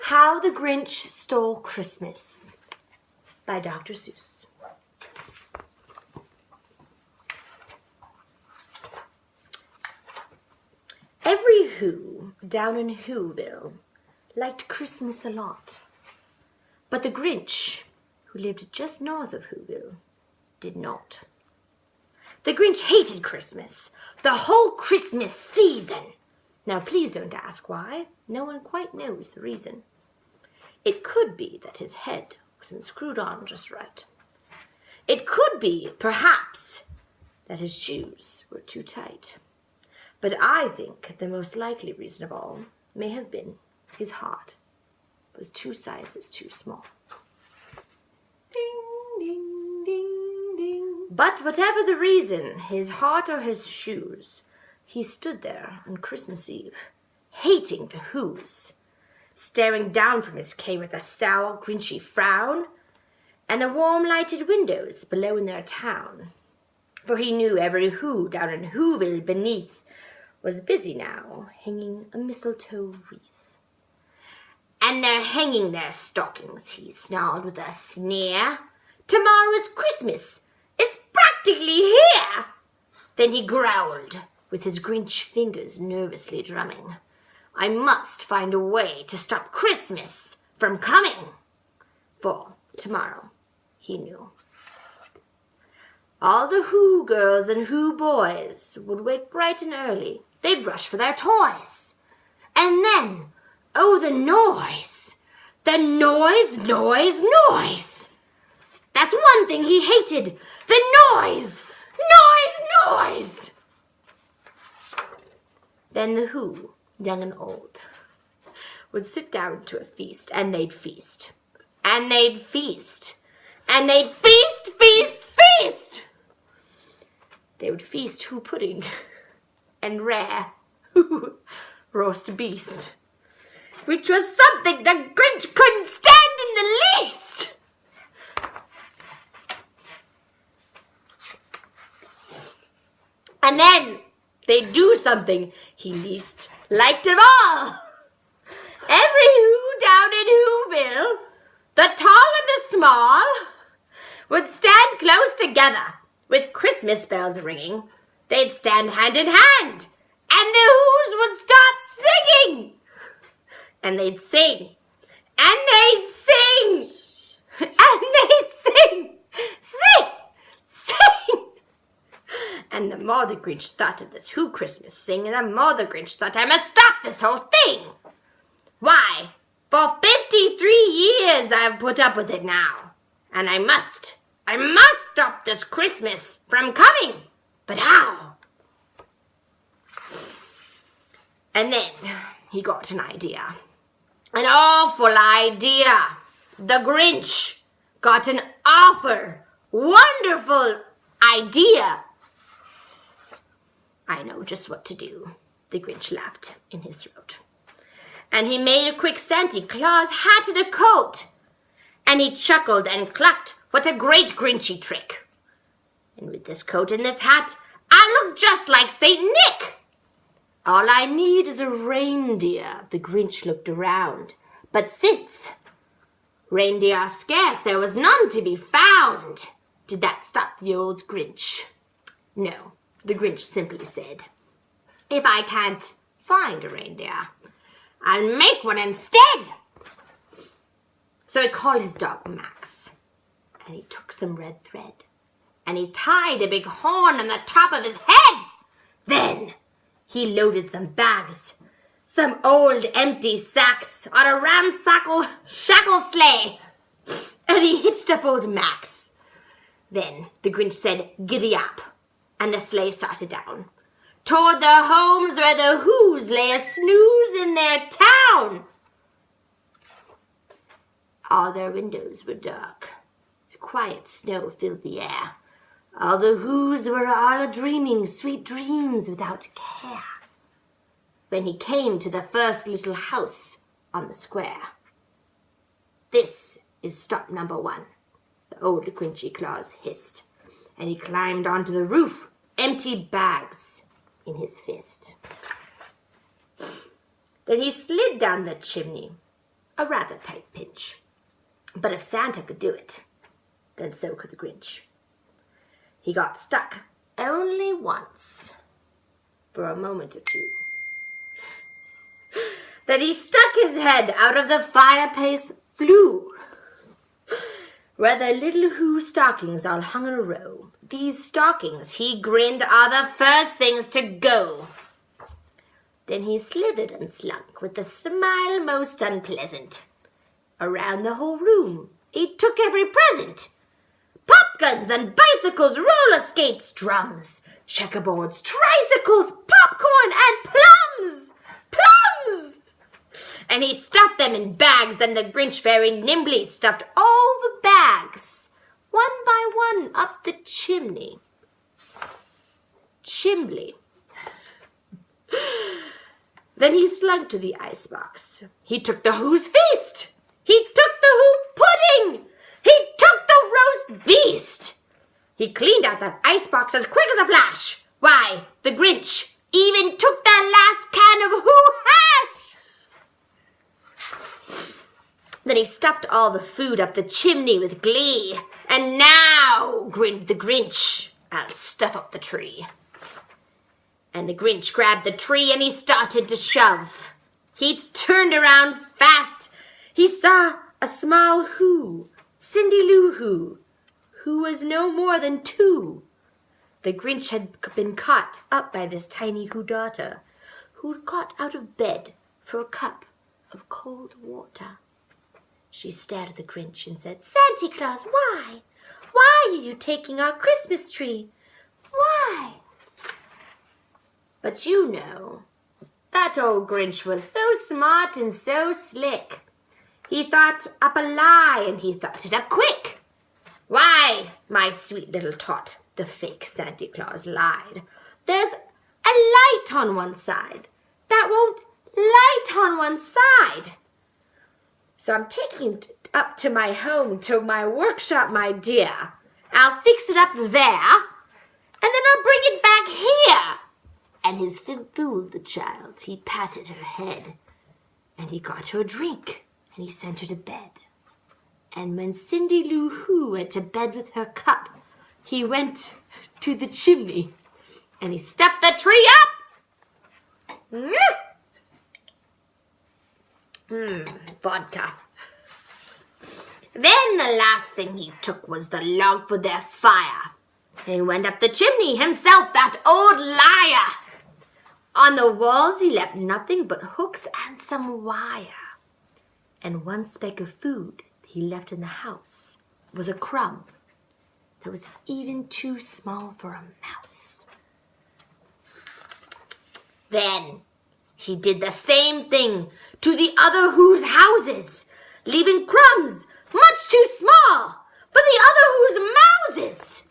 How the Grinch Stole Christmas by Dr. Seuss. Every Who down in Whoville liked Christmas a lot. But the Grinch, who lived just north of Whoville, did not. The Grinch hated Christmas, the whole Christmas season. Now please don't ask why. No one quite knows the reason. It could be that his head wasn't screwed on just right. It could be, perhaps, that his shoes were too tight. But I think the most likely reason of all may have been his heart was 2 sizes too small. Ding, ding, ding, ding. But whatever the reason, his heart or his shoes, he stood there on Christmas Eve, hating the Whos, staring down from his cave with a sour, grinchy frown, and the warm lighted windows below in their town. For he knew every Who down in Whoville beneath was busy now, hanging a mistletoe wreath. And they're hanging their stockings, he snarled with a sneer. Tomorrow's Christmas, it's practically here. Then he growled, with his Grinch fingers nervously drumming. I must find a way to stop Christmas from coming. For tomorrow, he knew, all the Who girls and Who boys would wake bright and early. They'd rush for their toys. And then, oh, the noise. The noise, noise, noise. That's one thing he hated. The noise, noise, noise. Then the Who, young and old, would sit down to a feast, and they'd feast. And they'd feast. And they'd feast, feast, feast. They would feast Who pudding and rare Who roast beast, which was something the Grinch couldn't stand in the least. And then they'd do something he least liked of all. Every Who down in Whoville, the tall and the small, would stand close together with Christmas bells ringing. They'd stand hand in hand, and the Whos would start singing. And they'd sing, and they'd sing, and they'd sing, sing, sing. And the more the Grinch thought of this Who Christmas sing, the more the Grinch thought, I must stop this whole thing. Why, for 53 years I've put up with it now. And I must stop this Christmas from coming. But how? And then he got an idea. An awful idea. The Grinch got an awful, wonderful idea. I know just what to do, the Grinch laughed in his throat. And he made a quick Santa Claus hat and a coat. And he chuckled and clucked, what a great Grinchy trick. And with this coat and this hat, I look just like Saint Nick. All I need is a reindeer, the Grinch looked around. But since reindeer are scarce, there was none to be found. Did that stop the old Grinch? No, the Grinch simply said, if I can't find a reindeer, I'll make one instead. So he called his dog Max, and he took some red thread, and he tied a big horn on the top of his head. Then he loaded some bags, some old empty sacks, on a ramshackle shackle sleigh, and he hitched up old Max. Then the Grinch said, giddy up, and the sleigh started down toward the homes where the Whos lay a snooze in their town. All their windows were dark. Quiet snow filled the air. All the Whos were all a-dreaming sweet dreams without care. When he came to the first little house on the square. This is stop number 1, the old Grinchy Claus hissed, and he climbed onto the roof, empty bags in his fist. Then he slid down the chimney, a rather tight pinch. But if Santa could do it, then so could the Grinch. He got stuck only once, for a moment or two. Then he stuck his head out of the fireplace flue, where the little Who stockings all hung in a row. These stockings, he grinned, are the first things to go. Then he slithered and slunk with a smile most unpleasant. Around the whole room he took every present. Pop guns and bicycles, roller skates, drums, checkerboards, tricycles, popcorn, and plums! Plums! And he stuffed them in bags, and the Grinch very nimbly stuffed all the bags, one by one, up the chimney. Then he slunk to the icebox. He took the Who's feast. He took the Who pudding. He took the roast beast. He cleaned out that icebox as quick as a flash. Why, the Grinch even took the last can of Who hash. Then he stuffed all the food up the chimney with glee. And now, grinned the Grinch, I'll stuff up the tree. And the Grinch grabbed the tree and he started to shove. He turned around fast. He saw a small Who, Cindy Lou Who was no more than 2. The Grinch had been caught up by this tiny Who daughter, who'd got out of bed for a cup of cold water. She stared at the Grinch and said, "Santa Claus, why? Why are you taking our Christmas tree? Why?" But you know, that old Grinch was so smart and so slick. He thought up a lie, and he thought it up quick. "Why, my sweet little tot," the fake Santa Claus lied, "there's a light on one side that won't light on one side. So I'm taking it up to my home, to my workshop, my dear. I'll fix it up there, and then I'll bring it back here." And his fib fooled the child. He patted her head, and he got her a drink, and he sent her to bed. And when Cindy Lou Who went to bed with her cup, he went to the chimney, and he stuffed the tree up. Vodka. Then the last thing he took was the log for their fire. He went up the chimney himself, that old liar. On the walls he left nothing but hooks and some wire. And one speck of food he left in the house was a crumb that was even too small for a mouse. Then he did the same thing to the other Who's houses, leaving crumbs much too small for the other Who's mouses.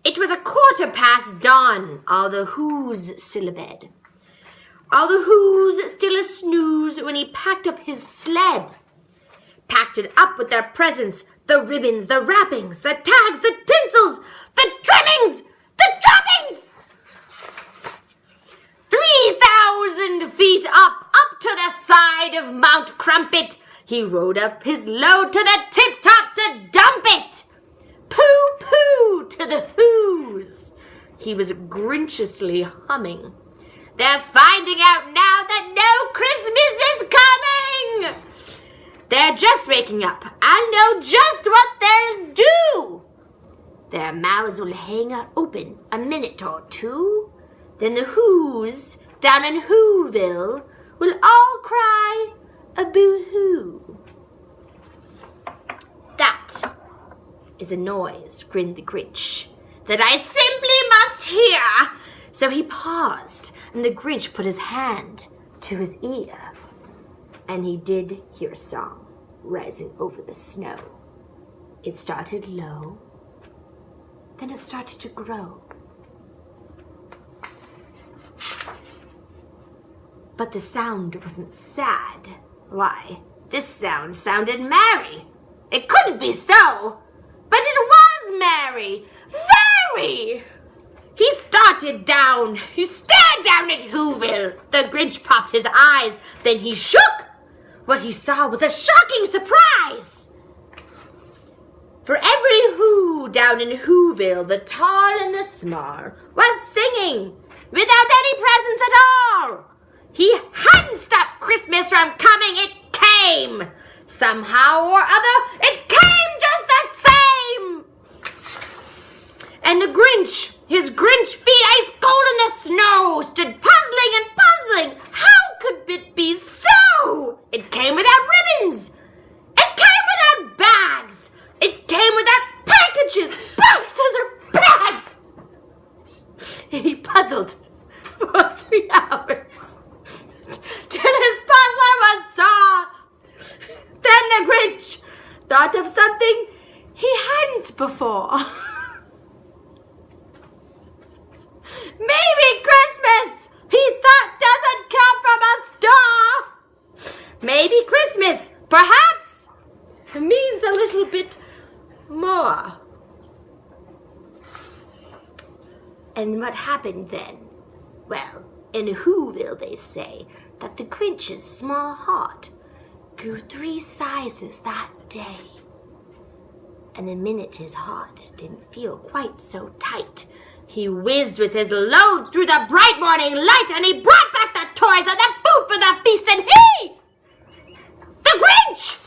It was 1:15 dawn, all the Who's still abed. All the Who's still a snooze when he packed up his sled. Packed it up with their presents, the ribbons, the wrappings, the tags, the tinsels, the trimmings, the trappings. 3,000 feet up to the side of Mount Crumpet, he rode up his load to the tip-top to dump it. Pooh-pooh to the Who's. He was grinchiously humming. They're finding out now that no Christmas is coming. They're just waking up. I'll know just what they'll do. Their mouths will hang open a minute or two. Then the Who's down in Whoville will all cry a boo-hoo. That is a noise, grinned the Grinch, that I simply must hear. So he paused, and the Grinch put his hand to his ear. And he did hear a song rising over the snow. It started low, then it started to grow. But the sound wasn't sad. Why, this sound sounded merry. It couldn't be so, but it was merry, very. He He started down. He stared down at Whoville. The Grinch popped his eyes. Then he shook. What he saw was a shocking surprise. For every Who down in Whoville, the tall and the small, was singing without any presents at all. He hadn't stopped Christmas from coming. It came. Somehow or other, it came just the same. And the Grinch, his Grinch feet ice cold in the snow, stood puzzling and puzzling. How could it be so? It came without ribbons. It came without bags. It came without packages, boxes, or bags. And he puzzled for 3 hours till his puzzler was sore. Then the Grinch thought of something he hadn't before. Maybe Christmas, he thought, doesn't come from a star. Maybe Christmas, perhaps, means a little bit more. And what happened then? Well, in Whoville they say that the Grinch's small heart grew 3 sizes that day. And the minute his heart didn't feel quite so tight, he whizzed with his load through the bright morning light, and he brought back the toys and the food for the feast, and he, the Grinch,